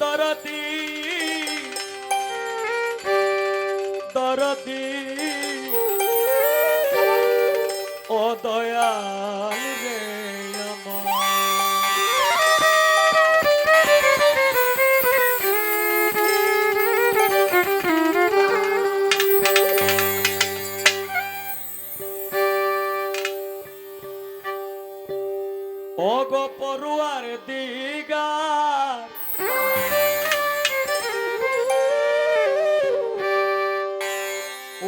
দরদি দরদি ও দয়াল রে ও গো পড়ুয়ার দিগার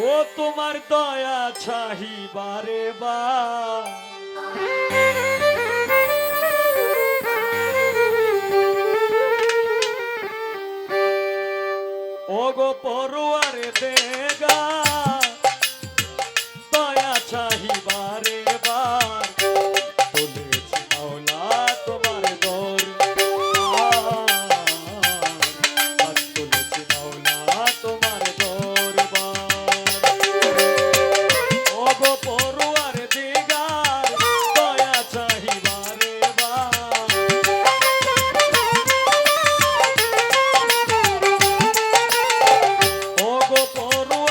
ও তোমার দয়া চাহিবারে বা ও গো পড়ুয়ার দিগার দয়া চাহিবারে বা গো পড়ু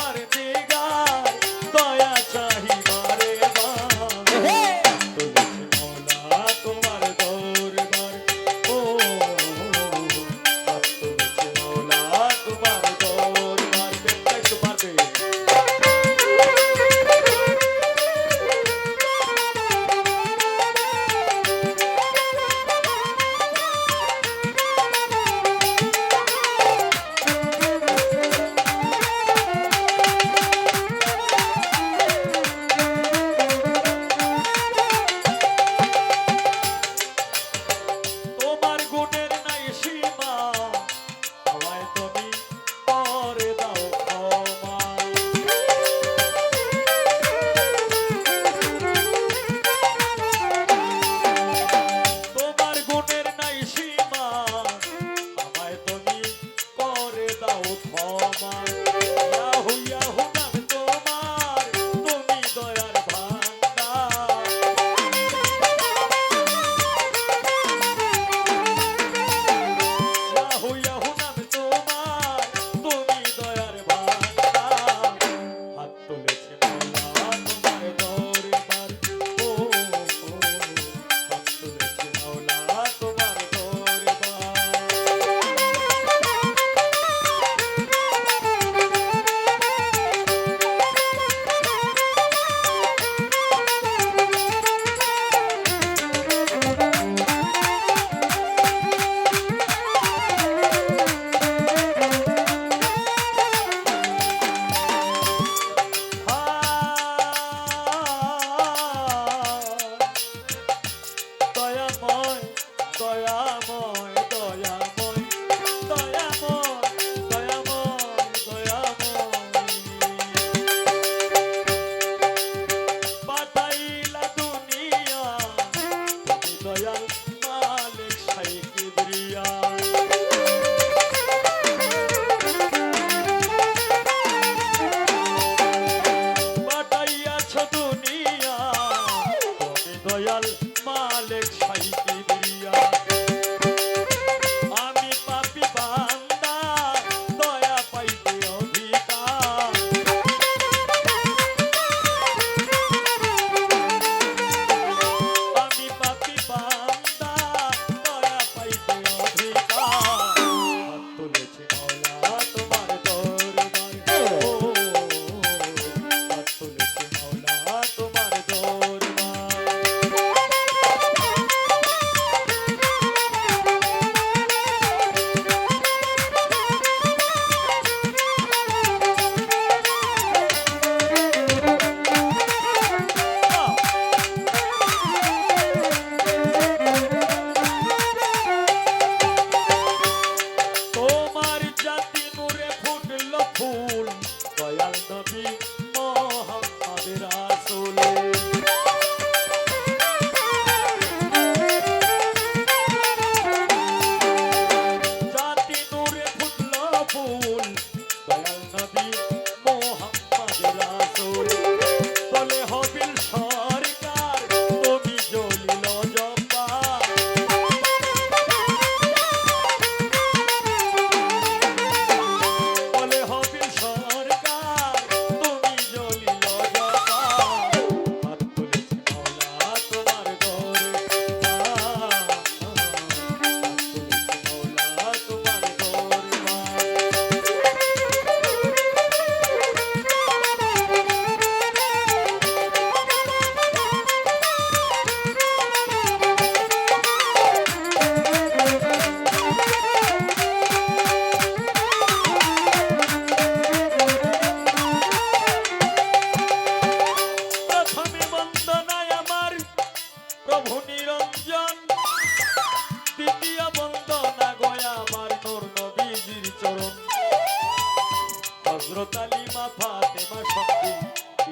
হযরত আলী মা ফাতেমা সঙ্গে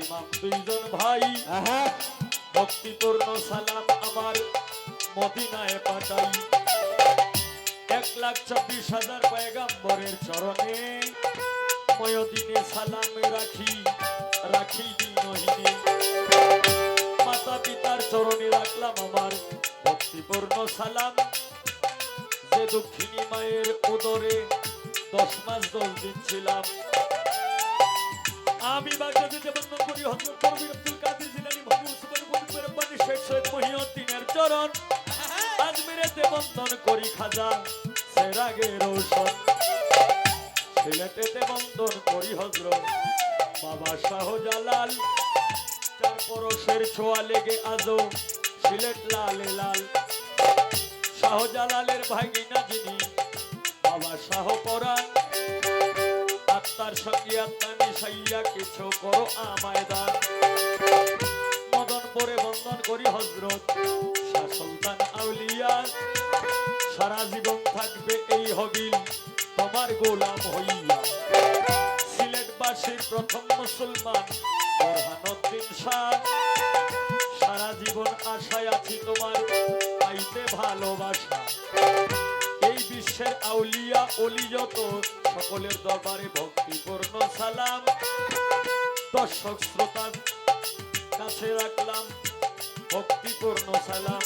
ইমাম দুইজন ভাই ভক্তিপূর্ণ সালাম আমার মদিনায় পাঠাই 1,24,000 পয়গম্বরের চরণে ময়দিনে সালাম রাখি রাখি দিনহীনে মাতা পিতার চরণে রাখলাম আমার ভক্তিপূর্ণ সালাম যে দক্ষিণী মায়ের উদরে 10 মাস 10 দিন ছিলাম আমি বাগদাদিতে বন্দন করি হযরত কবির আব্দুল কাদের জিলানী মুহাম্মদ সুবহান রব্বানি শেখ সৈয়দ মহিউদ্দিনের চরণ আজমিরেতে বন্দন করি খাজা সেরাগে রোশন সিলেটেতে বন্দন করি হযরত বাবা শাহজালাল চার পরশের ছোঁয়া লেগে আজও সিলেট লালে লাল শাহজালালের ভাগিনা যিনি বাবা শাহ পরাণ আত্মার সঙ্গে আত্মা মিশাইয়া কিছু করো আমায় দান মদনপুরে বন্দন করি হযরত শাহ সুলতান আউলিয়া সারা জীবন থাকবে এই হবিল তোমার গোলাম হইয়া সিলেটবাসীর প্রথম মুসলমান বোরহানুদ্দিন শাহ সারা জীবন আশায় আছি তোমার পাইতে ভালোবাসা এই বিশ্বের আউলিয়া ওলি যত সকলের দরবারে ভক্তিপূর্ণ সালাম দর্শক শ্রোতার কাছে রাখলাম ভক্তিপূর্ণ সালাম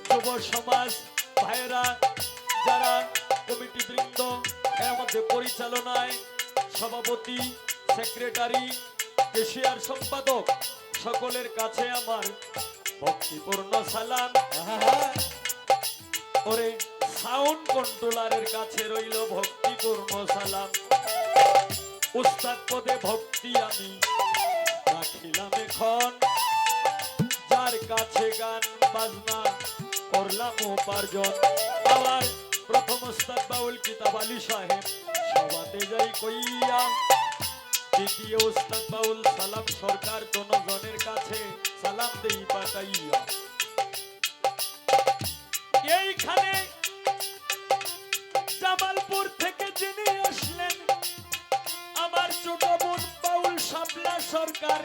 যুব সমাজ ভাইরা যারা কমিটি বৃন্দ এর মধ্যে পরিচালনায় সভাপতি সেক্রেটারি কেশিয়ার সম্পাদক সকলের কাছে আমার ভক্তিপূর্ণ সালাম ওরে সাউন্ড কন্ট্রোলারের কাছে রইল ভক্তিপূর্ণ সালাম উস্তাদ পদে ভক্তি আমি রাখিলাম এখন যার কাছে গান বাজনা করলাম উপার্জন আবার প্রথম উস্তাদ বাউল কিতাব আলী সাহেব সবাতে যাই কইয়া দ্বিতীয় উস্তাদ বাউল সালাম সরকার জনগণের কাছে সালাম দেই পাঠাইয়া এইখানে জামালপুর থেকে যিনি আসলেন আমার ছোট বোন বাউল শাপলা সরকার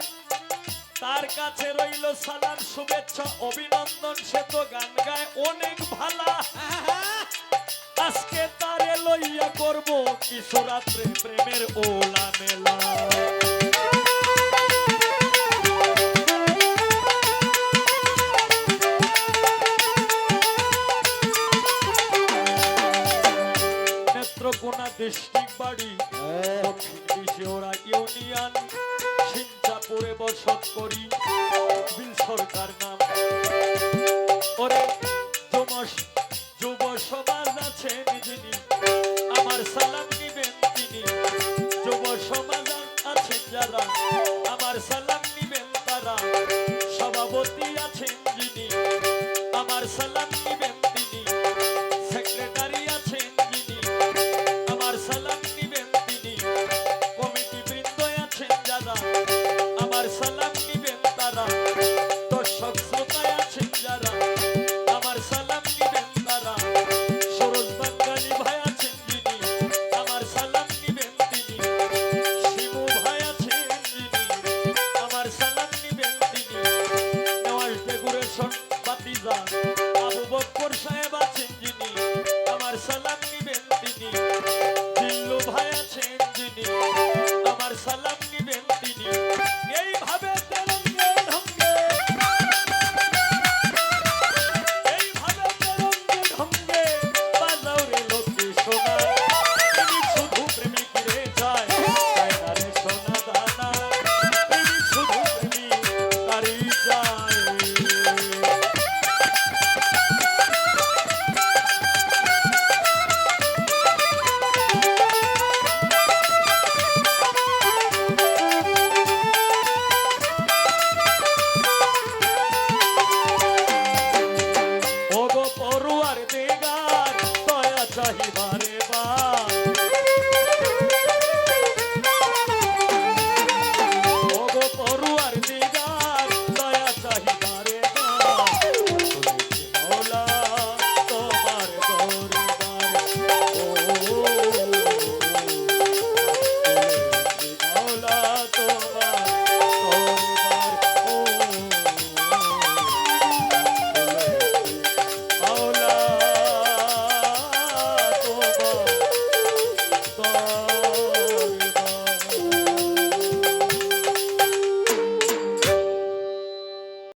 তার কাছে রইল সালাম শুভেচ্ছা অভিনন্দন সে তো গান গায় অনেক ভালা আজকে তারে লইয়া করব কিছু রাত্রে প্রেমের ওলা মেলা নেত্রকোনা ডিস্ট্রিক্ট বাড়ি দক্ষিণ বিশিওরা ইউনিয়ন সিঞ্চাপুরে বসত করি বিল সরকার নাম ওরে যুব সমাজ আছেন যিনি আমার সালাম নিবেন তিনি যুব সমাজ আছেন যারা আমার সালাম নিবেন তারা সভাপতি আছেন যিনি আমার সালাম নিবেন তিনি সেক্রেটারি আছেন যিনি আমার সালাম নিবেন তিনি কমিটি বৃন্দ আছেন যারা আমার সালাম নিবেন তারা দর্শক শ্রোতা আছেন যারা আমার সালাম নিবেন তারা সরোজ বাঙ্গালী ভাই আছেন যিনি আমার সালাম নিবেন তিনি শিবু ভাই আছেন যিনি আমার সালাম নিবেন তিনি নেওয়াজ ডেকোরেশন বাতিজা আবু বক্কর সাহেব আছেন যিনি আমার সালাম নিবেন তিনি দিল্লু ভাই আছেন যিনি আমার সালাম নিবেন তিনি এইভাবে তেরঙ্গে ঢঙ্গে এইভাবে তেরঙ্গে ঢঙ্গে বাজাও রে লোকে সোনা তুমি শুধু প্রেমিক রে যায় যায় না রে সোনা দানা তুমি শুধু প্রেমিক তারি যায় ওগো পড়ুয়ার দিগার দয়া চাহিবারে বা ওগো পড়ুয়ার দিগার দয়া চাহিবারে বা শুনেছি মওলা তোমার দরবার ও তোর